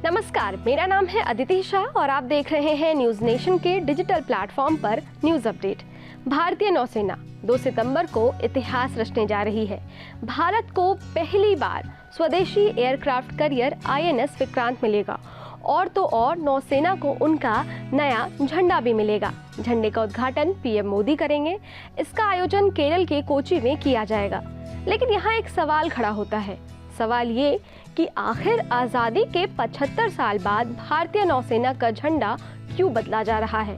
नमस्कार, मेरा नाम है अदिति शाह और आप देख रहे हैं न्यूज नेशन के डिजिटल प्लेटफॉर्म पर न्यूज अपडेट। भारतीय नौसेना 2 सितंबर को इतिहास रचने जा रही है। भारत को पहली बार स्वदेशी एयरक्राफ्ट कैरियर INS विक्रांत मिलेगा और तो और नौसेना को उनका नया झंडा भी मिलेगा। झंडे का उद्घाटन PM मोदी करेंगे। इसका आयोजन केरल के कोची में किया जाएगा। लेकिन यहाँ एक सवाल खड़ा होता है। सवाल ये कि आखिर आज़ादी के 75 साल बाद भारतीय नौसेना का झंडा क्यों बदला जा रहा है?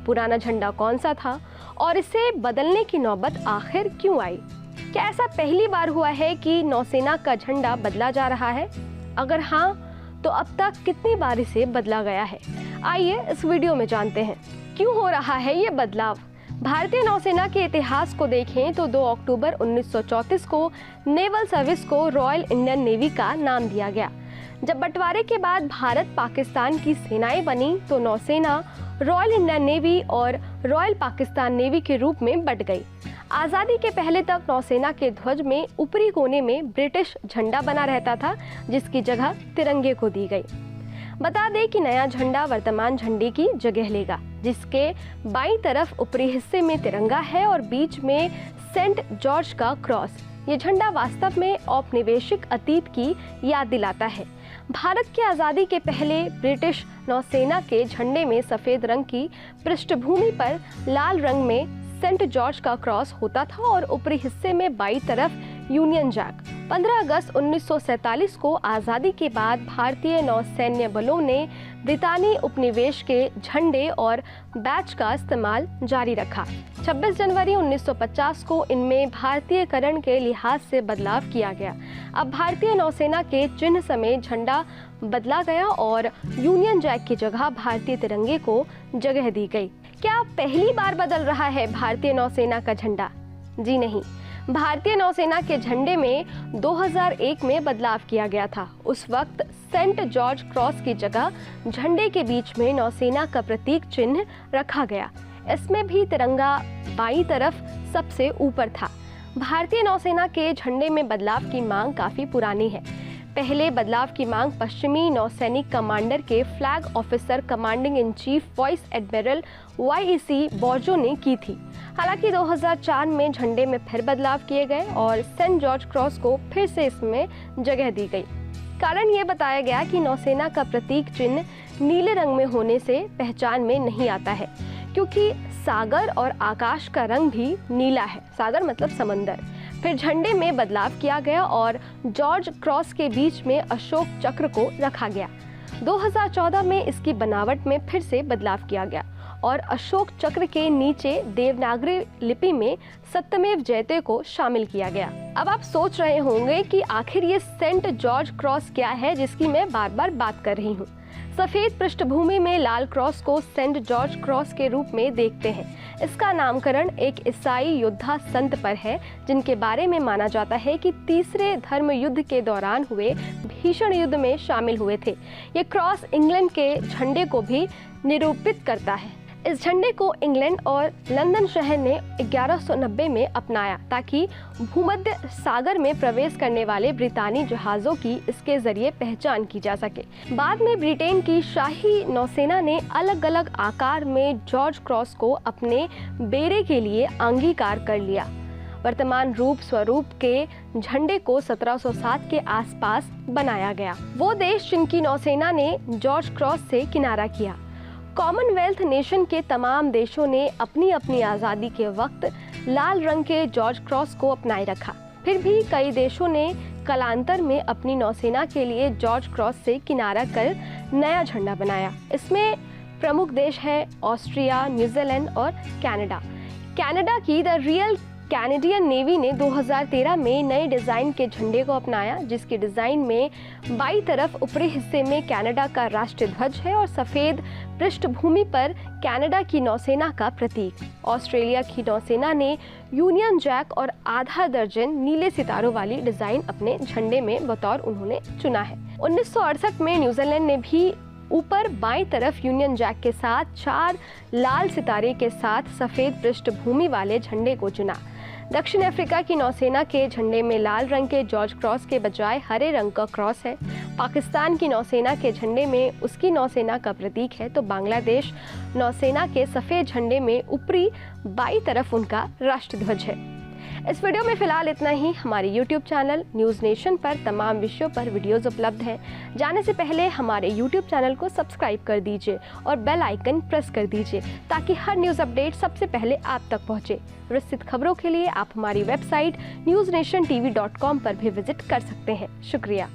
पुराना झंडा कौन सा था और इसे बदलने की नौबत आखिर क्यों आई? क्या ऐसा पहली बार हुआ है कि नौसेना का झंडा बदला जा रहा है? अगर हाँ, तो अब तक कितनी बार इसे बदला गया है? आइए इस वीडियो में जानते हैं क्यों हो रहा है ये बदलाव। भारतीय नौसेना के इतिहास को देखें तो 2 अक्टूबर 1934 को नेवल सर्विस को रॉयल इंडियन नेवी का नाम दिया गया। जब बंटवारे के बाद भारत पाकिस्तान की सेनाएं बनी तो नौसेना रॉयल इंडियन नेवी और रॉयल पाकिस्तान नेवी के रूप में बंट गई। आज़ादी के पहले तक नौसेना के ध्वज में ऊपरी कोने में ब्रिटिश झंडा बना रहता था, जिसकी जगह तिरंगे को दी गई। बता दें कि नया झंडा वर्तमान झंडे की जगह लेगा, जिसके बाईं तरफ ऊपरी हिस्से में तिरंगा है और बीच में सेंट जॉर्ज का क्रॉस। ये झंडा वास्तव में औपनिवेशिक अतीत की याद दिलाता है। भारत की आज़ादी के पहले ब्रिटिश नौसेना के झंडे में सफ़ेद रंग की पृष्ठभूमि पर लाल रंग में सेंट जॉर्ज का क्रॉस होता था और ऊपरी हिस्से में बाईं तरफ यूनियन जैक। 15 अगस्त 1947 को आज़ादी के बाद भारतीय नौसैन्य बलों ने ब्रितानी उपनिवेश के झंडे और बैच का इस्तेमाल जारी रखा। 26 जनवरी 1950 को इनमें भारतीयकरण के लिहाज से बदलाव किया गया। अब भारतीय नौसेना के चिन्ह समेत झंडा बदला गया और यूनियन जैक की जगह भारतीय तिरंगे को जगह दी गई। क्या पहली बार बदल रहा है भारतीय नौसेना का झंडा? जी नहीं, भारतीय नौसेना के झंडे में 2001 में बदलाव किया गया था। उस वक्त सेंट जॉर्ज क्रॉस की जगह झंडे के बीच में नौसेना का प्रतीक चिन्ह रखा गया। इसमें भी तिरंगा बाईं तरफ सबसे ऊपर था। भारतीय नौसेना के झंडे में बदलाव की मांग काफी पुरानी है। पहले बदलाव की मांग पश्चिमी नौसैनिक कमांडर के flag officer commanding in chief vice admiral YEC बॉर्जो ने की थी। हालांकि 2004 में झंडे में फिर बदलाव किए गए और सेंट जॉर्ज क्रॉस को फिर से इसमें जगह दी गई। कारण ये बताया गया कि नौसेना का प्रतीक चिन्ह नीले रंग में होने से पहचान में नहीं आता है, क्योंकि सागर और आकाश का रंग भी नीला है। सागर मतलब समंदर। फिर झंडे में बदलाव किया गया और जॉर्ज क्रॉस के बीच में अशोक चक्र को रखा गया। 2014 में इसकी बनावट में फिर से बदलाव किया गया और अशोक चक्र के नीचे देवनागरी लिपि में सत्यमेव जयते को शामिल किया गया। अब आप सोच रहे होंगे कि आखिर ये सेंट जॉर्ज क्रॉस क्या है जिसकी मैं बार बार बात कर रही हूँ। सफेद पृष्ठभूमि में लाल क्रॉस को सेंट जॉर्ज क्रॉस के रूप में देखते हैं। इसका नामकरण एक ईसाई योद्धा संत पर है, जिनके बारे में माना जाता है कि तीसरे धर्म युद्ध के दौरान हुए भीषण युद्ध में शामिल हुए थे। ये क्रॉस इंग्लैंड के झंडे को भी निरूपित करता है। इस झंडे को इंग्लैंड और लंदन शहर ने 1190 में अपनाया ताकि भूमध्य सागर में प्रवेश करने वाले ब्रितानी जहाज़ों की इसके जरिए पहचान की जा सके। बाद में ब्रिटेन की शाही नौसेना ने अलग अलग आकार में जॉर्ज क्रॉस को अपने बेड़े के लिए अंगीकार कर लिया। वर्तमान रूप स्वरूप के झंडे को 1707 के आसपास बनाया गया। वो देश जिनकी नौसेना ने जॉर्ज क्रॉस से किनारा किया। कॉमनवेल्थ नेशन के तमाम देशों ने अपनी अपनी आज़ादी के वक्त लाल रंग के जॉर्ज क्रॉस को अपनाए रखा। फिर भी कई देशों ने कालांतर में अपनी नौसेना के लिए जॉर्ज क्रॉस से किनारा कर नया झंडा बनाया। इसमें प्रमुख देश हैं ऑस्ट्रिया, न्यूजीलैंड और कनाडा। कनाडा की द रियल कैनेडियन नेवी ने 2013 में नए डिज़ाइन के झंडे को अपनाया, जिसकी डिज़ाइन में बाईं तरफ ऊपरी हिस्से में कनाडा का राष्ट्रीय ध्वज है और सफ़ेद पृष्ठभूमि पर कनाडा की नौसेना का प्रतीक। ऑस्ट्रेलिया की नौसेना ने यूनियन जैक और आधा दर्जन नीले सितारों वाली डिज़ाइन अपने झंडे में बतौर उन्होंने चुना है। 1968 में न्यूजीलैंड ने भी ऊपर बाईं तरफ यूनियन जैक के साथ 4 लाल सितारे के साथ सफ़ेद पृष्ठभूमि वाले झंडे को चुना। दक्षिण अफ्रीका की नौसेना के झंडे में लाल रंग के जॉर्ज क्रॉस के बजाय हरे रंग का क्रॉस है। पाकिस्तान की नौसेना के झंडे में उसकी नौसेना का प्रतीक है, तो बांग्लादेश नौसेना के सफ़ेद झंडे में ऊपरी बाईं तरफ उनका राष्ट्रध्वज है। इस वीडियो में फिलहाल इतना ही। हमारे YouTube चैनल न्यूज़ नेशन पर तमाम विषयों पर वीडियोस उपलब्ध हैं। जाने से पहले हमारे YouTube चैनल को सब्सक्राइब कर दीजिए और बेल आइकन प्रेस कर दीजिए ताकि हर न्यूज़ अपडेट सबसे पहले आप तक पहुंचे। विस्तृत खबरों के लिए आप हमारी वेबसाइट newsnationtv.com पर भी विजिट कर सकते हैं। शुक्रिया।